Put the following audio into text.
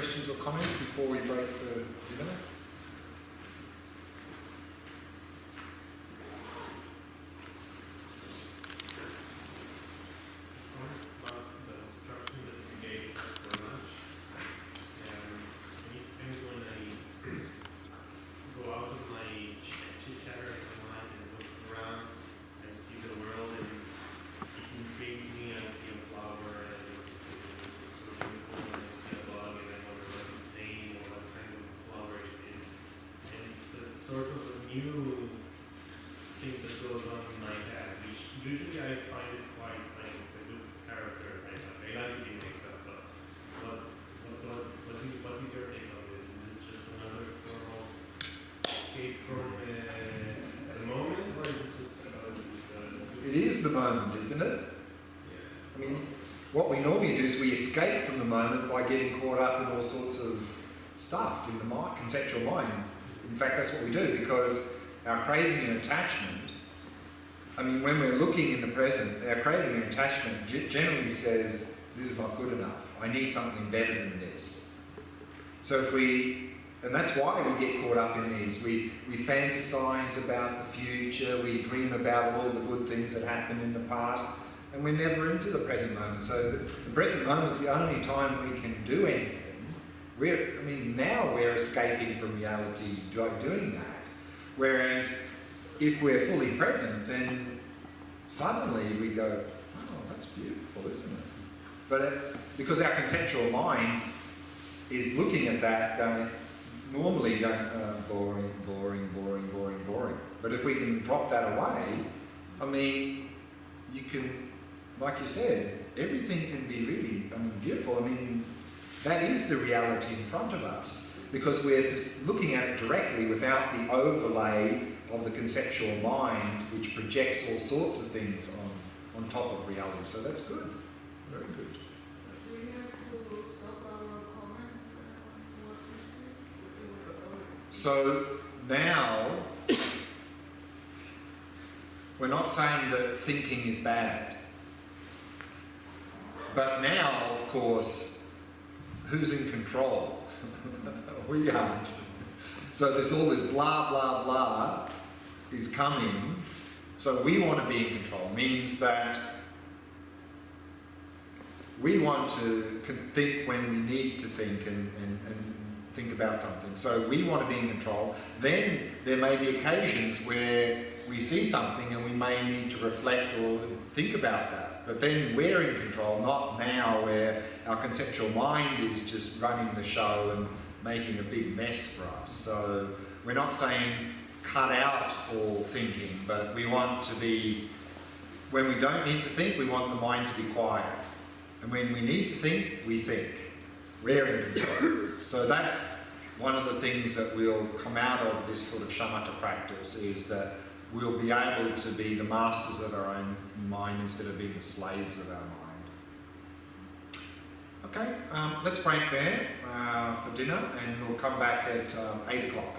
questions or comments before we break for dinner? It is the moment, isn't it? I mean, what we normally do is we escape from the moment by getting caught up in all sorts of stuff in the mind, conceptual mind. In fact, that's what we do, because our craving and attachment, I mean, when we're looking in the present, our craving and attachment generally says, this is not good enough. I need something better than this. So if we, and that's why we get caught up in these. We fantasize about the future, we dream about all the good things that happened in the past, and we're never into the present moment. So the present moment is the only time we can do anything. Now we're escaping from reality by doing that. Whereas if we're fully present, then suddenly we go, oh, that's beautiful, isn't it? But because our conceptual mind is looking at that going, normally going, boring, boring, boring, boring, boring. But if we can drop that away, I mean, you can, like you said, everything can be really, beautiful. I mean, that is the reality in front of us, because we're just looking at it directly without the overlay of the conceptual mind, which projects all sorts of things on top of reality. So that's good. Very good. Do we have to stop our comment on what we see? So now, we're not saying that thinking is bad. But now, of course, who's in control? We aren't. So there's all this blah, blah, blah is coming. So we want to be in control. Means that we want to think when we need to think and think about something. So we want to be in control. Then there may be occasions where we see something and we may need to reflect or think about that. But then we're in control, not now where our conceptual mind is just running the show and making a big mess for us. So we're not saying cut out all thinking, but we want to be, when we don't need to think, we want the mind to be quiet. And when we need to think, we think. We're in control. So that's one of the things that will come out of this sort of shamatha practice, is that we'll be able to be the masters of our own mind instead of being the slaves of our mind. Okay, let's break there for dinner, and we'll come back at 8 o'clock.